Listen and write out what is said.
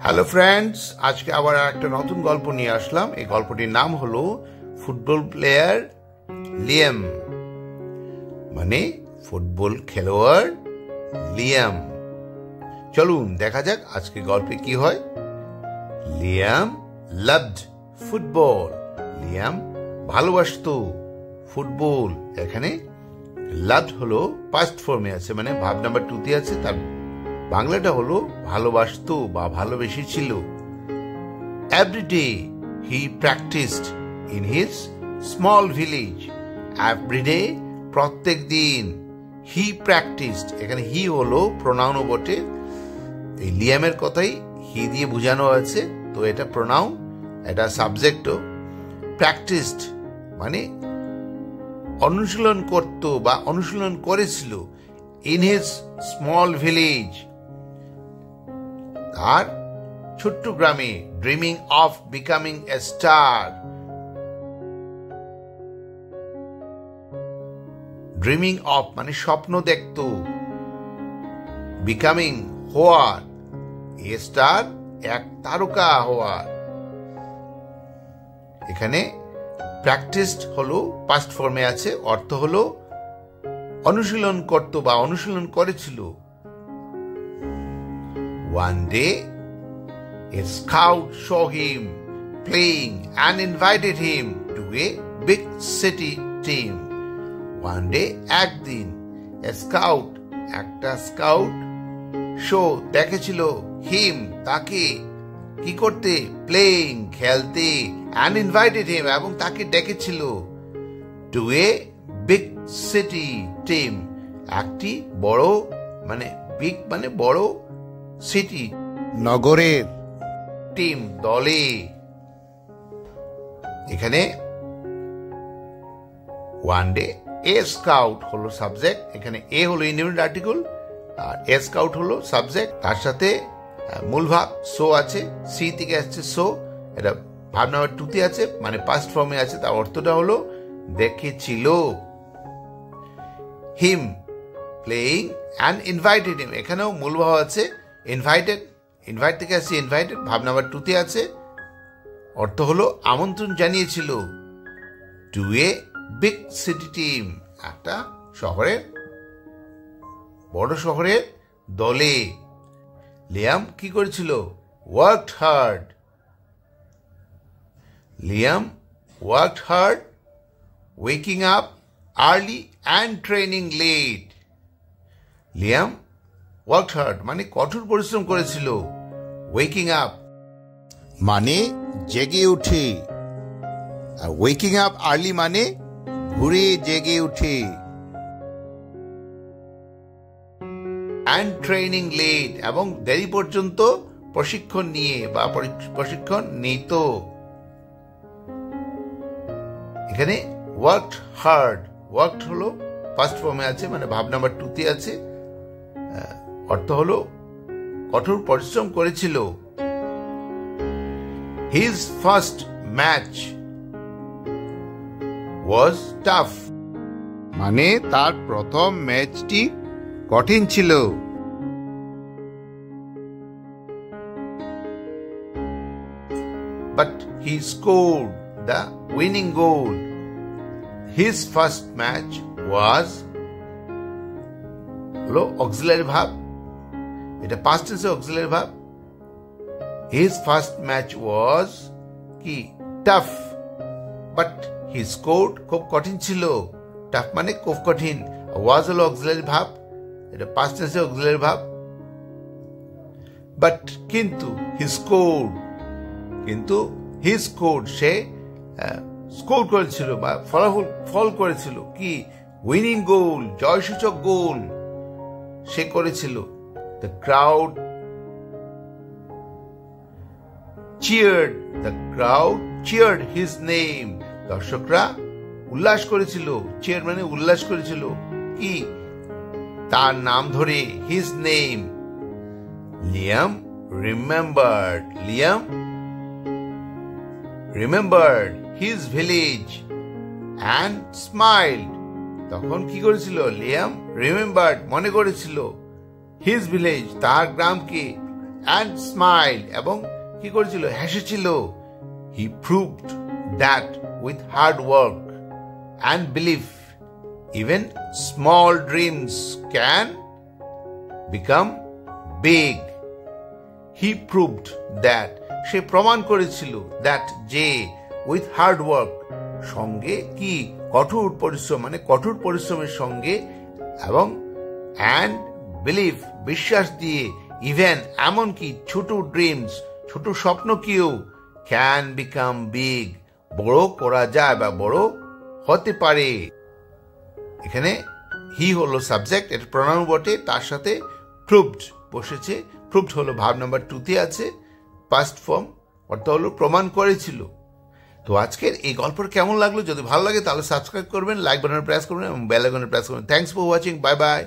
Hello friends, আজকে আবার একটা নতুন গল্প নিয়ে আসলাম। এই গল্পটির নাম হলো ফুটবল প্লেয়ার লিয়াম, মানে ফুটবল খেলোয়াড় লিয়াম। চলুন দেখা যাক আজকে গল্পে কি হয়। Liam loved football. লিয়াম ভালোবাসতো ফুটবল। এখানে লাভড হলো পাস্ট ফর্মে আছে, মানে ভাব নাম্বার 2 তে আছে। তার বাংলাটা হলো ভালোবাসতো বা ভালোবেসেছিল। Every day he practised in his small village. Every day প্রত্যেক দিন। হি প্র্যাকটিসড, এখানে হি হলো প্রোনাউনও বটে। এই লিয়ামের কথাই হি দিয়ে বোঝানো আছে, তো এটা প্রোনাউন, এটা সাবজেক্টও। প্র্যাকটিসড মানে অনুশীলন করত বা অনুশীলন করেছিল। ইন হিজ স্মল ভিলেজ, আর ছোট্ট গ্রামে। Dreaming of becoming A star. Dreaming of মানে স্বপ্ন দেখত। বিকামিং হওয়ার, এ স্টার এক তারকা হওয়ার। এখানে প্র্যাকটিসড হলো পাস্ট ফর্মে আছে, অর্থ হলো অনুশীলন করত বা অনুশীলন করেছিল। One day, a scout saw him playing and invited him to a big city team. One day, একদিন, a scout, একটা স্কাউট, শো দেখেছিল, হিম তাকে, কি করতে, প্লেইং খেলতে, and invited him এবং তাকে ডেকেছিল, to a big city team, একটি বড়, মানে বিগ মানে বড়, সিটি নগরের, টিম দলে। এখানে ওয়ান ডে, এ স্কাউট হলো সাবজেক্ট। এখানে এ হলো ইন্ডিপেন্ডেন্ট আর্টিকেল আর এ স্কাউট হলো সাবজেক্ট। তার সাথে মূল ভাব সো আছে, সি থেকে আসছে সো, এটা ভাব নাম্বার 2 তে আছে, মানে পাস্ট ফর্মে আছে। তার অর্থটা হলো দেখেছিল। হিম প্লেইং অ্যান্ড ইনভাইটেড হিম, এখানেও মূল ভাব আছে ইনভাইটেড, ইনভাইট থেকে আসছে ইনভাইটেড, ভাব নাম্বার 2 তে আছে। অর্থ হলো আমন্ত্রণ জানিয়েছিল। To a big city team, একটা শহরের, বড় শহরের দলে। লিয়াম কি করেছিল? Worked hard. Liam worked hard, waking up early and training late. Liam worked hard মানে কঠোর পরিশ্রম করেছিল। ওয়েকিং আপ মানে জেগে উঠে, আর ওয়েকিং আপ আর্লি মানে ঘুরে জেগে উঠে। অ্যান্ড ট্রেনিং লেট এবং দেরি পর্যন্ত প্রশিক্ষণ নিয়ে বা প্রশিক্ষণ নিত। এখানে ওয়ার্কড হার্ড, ওয়ার্কড হলো ফার্স্ট ফর্মে আছে, মানে ভাব নাম্বার 2 তে আছে। অর্থ হলো কঠোর পরিশ্রম করেছিল। His first match was tough, মানে তার প্রথম ম্যাচটি কঠিন ছিল। But he scored the winning goal. His first match was হলো অক্সিলারি ভাব, এটা পাস্ট টেন্সে অক্সিলারি ভাব। হিজ ফার্স্ট ম্যাচ ওয়াজ কি টাফ, বাট হি স্কোরড খুব কঠিন ছিল। টাফ মানে খুব কঠিন, ওয়াজ হলো অক্সিলারি ভাব, এটা পাস্ট টেন্সে অক্সিলারি ভাব। বাট কিন্তু, হি স্কোরড, কিন্তু হি স্কোরড সে স্কোর করেছিল বা ফল করেছিল কি, উইনিং গোল, জয়সূচক গোল সে করেছিল। The crowd cheered his name. দর্শকরা উল্লাস করেছিল, cheer মানে উল্লাস করেছিল কি, তার নাম ধরে, his name. Liam remembered his village and smiled. তখন কি করেছিল? লিয়াম রিমেম্বার্ড মনে করেছিল, হিজ ভিলেজ তার গ্রামকে, অ্যান্ড স্মাইল, এবং কি করেছিল, হেসেছিল। He proved that with hard work and believe even small dreams can become big. He proved that, সে প্রমাণ করেছিল, দ্যাট যে, উইথ হার্ড ওয়ার্ক সঙ্গে কি, কঠোর পরিশ্রম, মানে কঠোর পরিশ্রমের সঙ্গে, এবং অ্যান্ড বিলিভ বিশ্বাস দিয়ে, ইভেন এমনকি ছোট ড্রিমস ছোট স্বপ্নকেও ক্যান বিকাম বিগ বড় করা যায় বা বড় হতে পারে। এখানে হি হলো সাবজেক্ট, এটা প্রনাউন বটে, তার সাথে প্রুভড বসেছে। প্রুভড হলো ভার্ব নাম্বার 2-তে আছে, পাস্ট ফর্ম, অর্থাৎ হলো প্রমাণ করেছিল। তো আজকের এই গল্পটা কেমন লাগলো? যদি ভালো লাগে তাহলে সাবস্ক্রাইব করবেন, লাইক বাটনে প্রেস করবেন এবং বেল আইকনে প্রেস করবেন। Thanks for watching, bye bye.